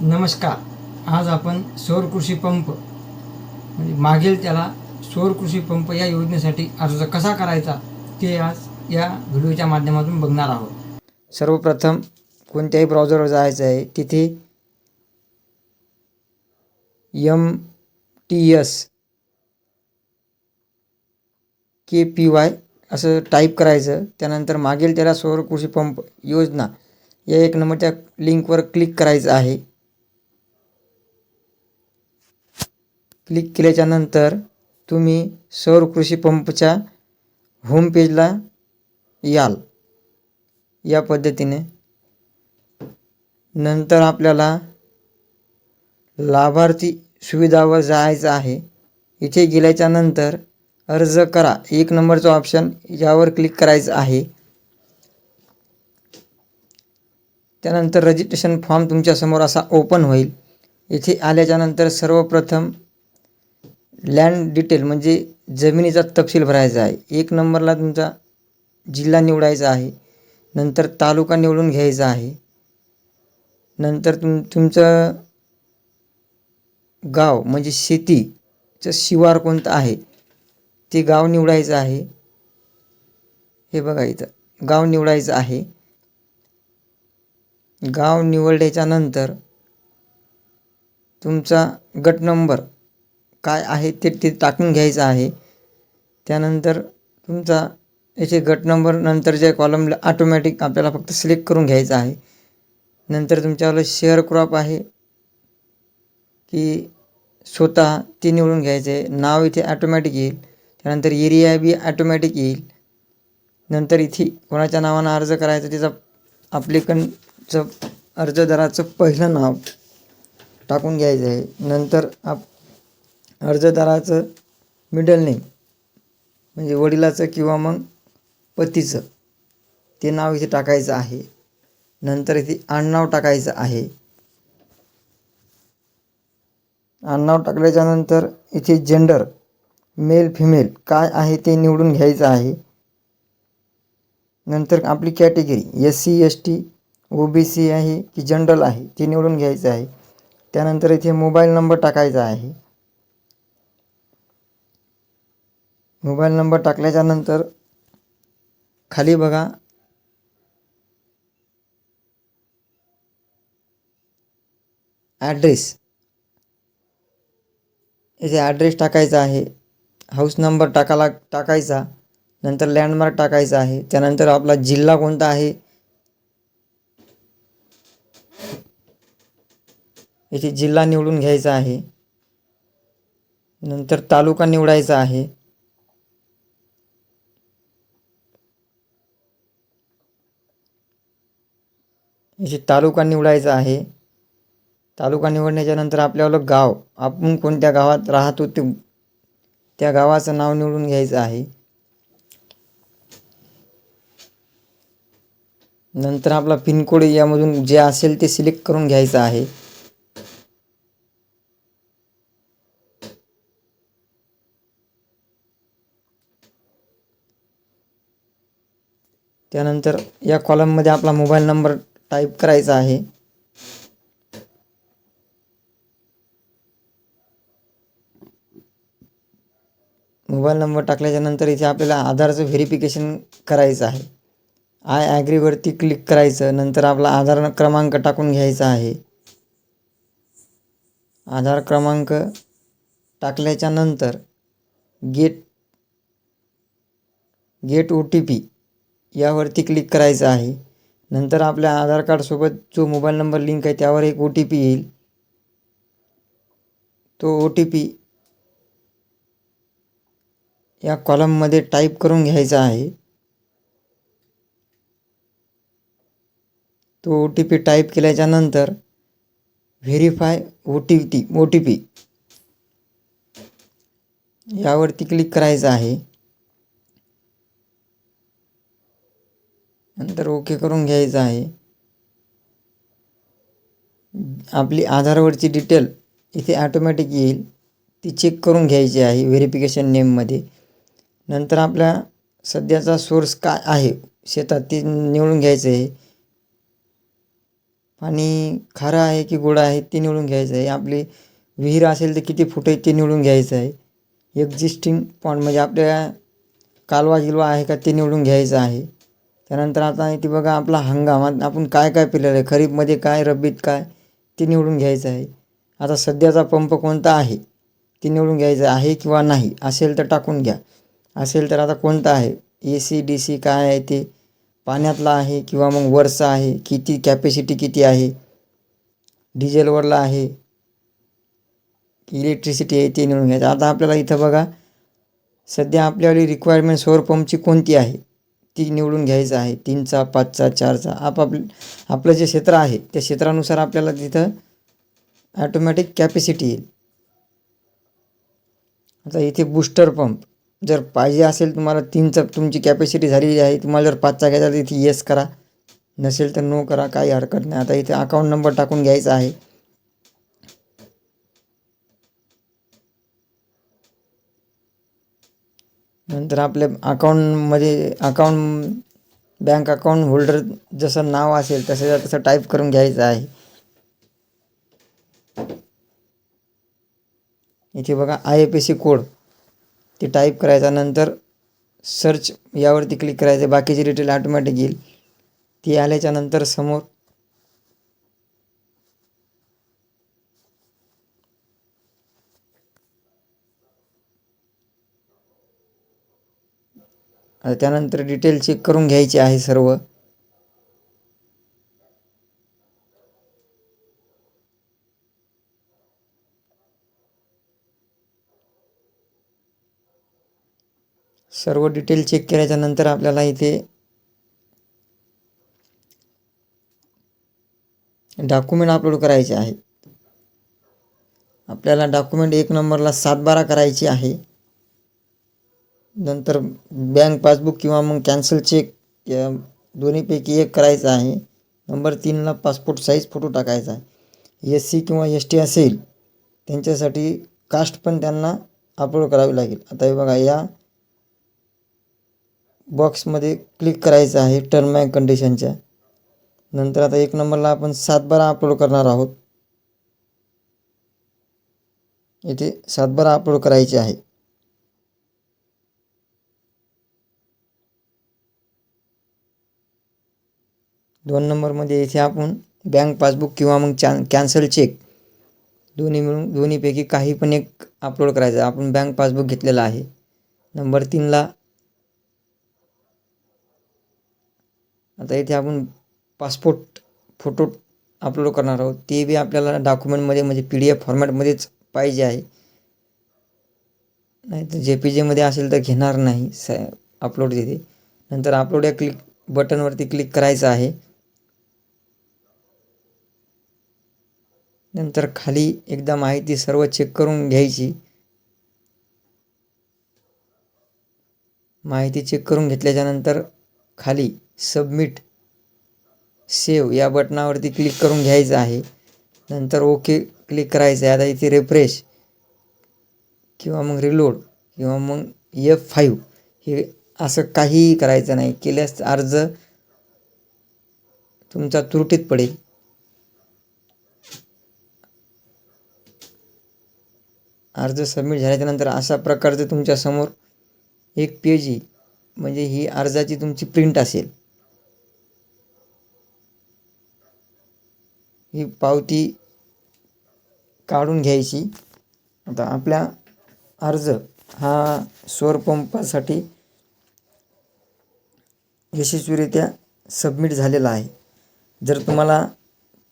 नमस्कार. आज आपण सौर कृषी पंप म्हणजे मागेल त्याला सौर कृषी पंप या योजनेसाठी अर्ज कसा करायचा ते आज या व्हिडिओच्या माध्यमातून बघणार आहोत. सर्वप्रथम कोणत्याही ब्राउझरवर जायचं आहे. तिथे MTS-KPY असं टाईप करायचं. त्यानंतर मागेल त्याला सौर कृषी पंप योजना या 1 नंबरच्या लिंकवर क्लिक करायचं आहे. क्लिक केल्याच्या नंतर तुम्ही सौर कृषी पंपच्या होम पेजला याल या पद्धतीने. नंतर आपल्याला लाभार्थी सुविधावर जायचं आहे. इथे गेल्याच्या नंतर अर्ज करा 1 नंबरचं ऑप्शन यावर क्लिक करायचं आहे. त्यानंतर रजिस्ट्रेशन फॉर्म तुमच्यासमोर असा ओपन होईल. इथे आल्याच्या नंतर सर्वप्रथम लँड डिटेल म्हणजे जमिनीचा तपशील भरायचा आहे. 1 नंबरला तुमचा जिल्हा निवडायचा आहे. नंतर तालुका निवडून घ्यायचा आहे. नंतर तुमचं गाव म्हणजे शेतीचं शिवार कोणतं आहे ते गाव निवडायचं आहे. हे बघा इथं गाव निवडायचं आहे. गाव निवडल्याच्या नंतर तुमचा गट नंबर काय आहे ते टाकून घ्यायचं आहे. त्यानंतर तुमचा याचे गट नंबर नंतरच्या कॉलमला ऑटोमॅटिक आपल्याला फक्त सिलेक्ट करून घ्यायचं आहे. नंतर तुमच्यावाला शेअर क्रॉप आहे की स्वतः ते निवडून घ्यायचं आहे. नाव इथे ऑटोमॅटिक येईल. त्यानंतर एरिया बी ऑटोमॅटिक येईल. नंतर इथे कोणाच्या नावानं अर्ज करायचा त्याचा ॲप्लिकंटचं अर्जदाराचं पहिलं नाव टाकून घ्यायचं आहे. नंतर अर्जदाराचं मिडल नेम म्हणजे वडिलाचं किंवा मग पतीचं ते नाव इथे टाकायचं आहे. नंतर इथे आडनाव टाकायचं आहे. आडनाव टाकल्याच्यानंतर इथे जेंडर मेल फिमेल काय आहे ते निवडून घ्यायचं आहे. नंतर आपली कॅटेगरी SC ST OBC आहे की जनरल आहे ते निवडून घ्यायचं आहे. त्यानंतर इथे मोबाईल नंबर टाकायचा आहे. मोबाईल नंबर टाकल्याच्यानंतर खाली बघा ॲड्रेस, इथे ॲड्रेस टाकायचा आहे. हाऊस नंबर टाकायचा. नंतर लँडमार्क टाकायचा आहे. त्यानंतर आपला जिल्हा कोणता आहे इथे जिल्हा निवडून घ्यायचा आहे. नंतर तालुका निवडायचा आहे. इथे तालुका निवडायचा आहे. तालुका निवडण्याच्या नंतर आपल्याला गाव आपण कोणत्या गावात राहतो ते त्या गावाचं नाव निवडून घ्यायचं आहे. नंतर आपला पिनकोड यामधून जे असेल ते सिलेक्ट करून घ्यायचं आहे. त्यानंतर या कॉलममध्ये आपला मोबाईल नंबर टाईप करायचा आहे. मोबाईल नंबर टाकल्याच्यानंतर इथे आपल्याला आधारचं व्हेरिफिकेशन करायचं आहे. आय ॲग्रीवरती क्लिक करायचं. नंतर आपला आधार क्रमांक टाकून घ्यायचा आहे. आधार क्रमांक टाकल्याच्यानंतर गेट OTP यावरती क्लिक करायचं आहे. नंतर आपल्या आधार कार्डसोबत जो मोबाईल नंबर लिंक आहे त्यावर एक OTP येईल. तो OTP या कॉलममध्ये टाईप करून घ्यायचा आहे. तो OTP टाईप केल्याच्यानंतर व्हेरीफाय OTP यावरती क्लिक करायचं आहे. नंतर ओके करून घ्यायचं आहे. आपली आधारवरची डिटेल इथे ऑटोमॅटिक येईल ती चेक करून घ्यायची आहे व्हेरिफिकेशन नेममध्ये. नंतर आपल्या सध्याचा सोर्स काय आहे शेतात ते निवडून घ्यायचं आहे. पाणी खारं आहे की गोड आहे ते निवडून घ्यायचं आहे. आपली विहीर असेल तर किती फूट आहे ते निवडून घ्यायचं आहे. एक्झिस्टिंग पॉइंट म्हणजे आपल्या कालवा गिलवा आहे का ते निवडून घ्यायचं आहे. त्यानंतर आता इथे बघा आपला हंगामात आपण काय काय पिलेलं आहे, खरीपमध्ये काय, रब्बीत काय ते निवडून घ्यायचं आहे. आता सध्याचा पंप कोणता आहे ते निवडून घ्यायचं आहे किंवा नाही. असेल तर टाकून घ्या. असेल तर आता कोणता आहे, AC DC काय आहे ते, पाण्यातला आहे किंवा मग वरचा आहे, किती कॅपॅसिटी किती आहे, डिझेलवरला आहे, इलेक्ट्रिसिटी आहे ते निवडून घ्यायचं. आता आपल्याला इथं बघा सध्या आपल्यावाली रिक्वायरमेंट सौर पंपची कोणती आहे ती निवडून घ्यायचं आहे. 3चा 5चा 4चा आपलं जे क्षेत्र आहे त्या क्षेत्रानुसार आपल्याला तिथं ॲटोमॅटिक कॅपॅसिटी येईल. आता इथे बूस्टर पंप जर पाहिजे असेल तुम्हाला 3चा तुमची कॅपॅसिटी झालेली आहे, तुम्हाला जर 5चा घ्यायचा तर इथे येस करा, नसेल तर नो करा, काही हरकत नाही. आता इथे अकाउंट नंबर टाकून घ्यायचा आहे. नंतर आपल्या बँक अकाउंट होल्डर जसं नाव असेल तसं टाईप करून घ्यायचं आहे. इथे बघा IFSC कोड ते टाईप करायचा. नंतर सर्च यावरती क्लिक करायचं. बाकीची डिटेल ऑटोमॅटिक येईल. ती आल्याच्या नंतर समोर त्यानंतर डिटेल चेक करून घ्यायची आहे सर्व. सर्व डिटेल चेक केल्याच्या नंतर आपल्याला इथे डॉक्युमेंट अपलोड करायचे आहे. आपल्याला डॉक्युमेंट 1 नंबरला 7/12 करायची आहे. नंतर बँक पासबुक किंवा मग कॅन्सल चेक या दोन्हीपैकी एक करायचं आहे. नंबर 3ला पासपोर्ट साईज फोटो टाकायचा आहे. SC किंवा ST असेल त्यांच्यासाठी कास्ट पण त्यांना अपलोड करावी लागेल. आता हे बघा या बॉक्समध्ये क्लिक करायचं आहे टर्म अँड कंडिशनच्या. नंतर आता 1 नंबरला आपण 7/12 अपलोड करणार आहोत. इथे 7/12 अपलोड करायचे आहे. 2 नंबरमध्ये इथे आपण बँक पासबुक किंवा मग कॅन्सल चेक दोन्हीपैकी काही पण एक अपलोड करायचं आहे. आपण बँक पासबुक घेतलेला आहे. नंबर 3ला आता इथे आपण पासपोर्ट फोटो अपलोड करणार आहोत. ते बी आपल्याला डॉक्युमेंटमध्ये म्हणजे PDF फॉर्मॅटमध्येच पाहिजे आहे. नाही तर JPGमध्ये असेल तर घेणार नाही अपलोड तिथे. नंतर अपलोड या बटनवरती क्लिक करायचं आहे. नंतर खाली एकदा माहिती सर्व चेक करून घ्यायची. माहिती चेक करून घेतल्याच्यानंतर खाली सबमिट सेव्ह या बटनावरती क्लिक करून घ्यायचं आहे. नंतर ओके क्लिक करायचं आहे. आता इथे रिफ्रेश किंवा मग रिलोड किंवा मग F5 हे असं काहीही करायचं नाही. केल्यास अर्ज तुमचा त्रुटीत पडेल. अर्ज सबमिट झाल्याच्यानंतर अशा प्रकारचं तुमच्यासमोर एक पेज येईल. म्हणजे ही अर्जाची तुमची प्रिंट असेल. ही पावती काढून घ्यायची. आता आपला अर्ज हा सौर पंपासाठी यशस्वीरित्या सबमिट झालेला आहे. जर तुम्हाला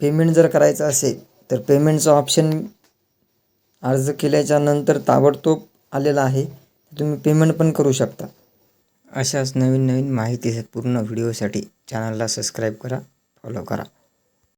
पेमेंट जर करायचं असेल तर पेमेंटचा ऑप्शन अर्ज केल्याच्या नंतर ताबडतोब आलेला आहे. तुम्ही पेमेंट पण करू शकता. अशाच नवीन माहितीपूर्ण व्हिडिओसाठी चॅनलला सबस्क्राईब करा, फॉलो करा.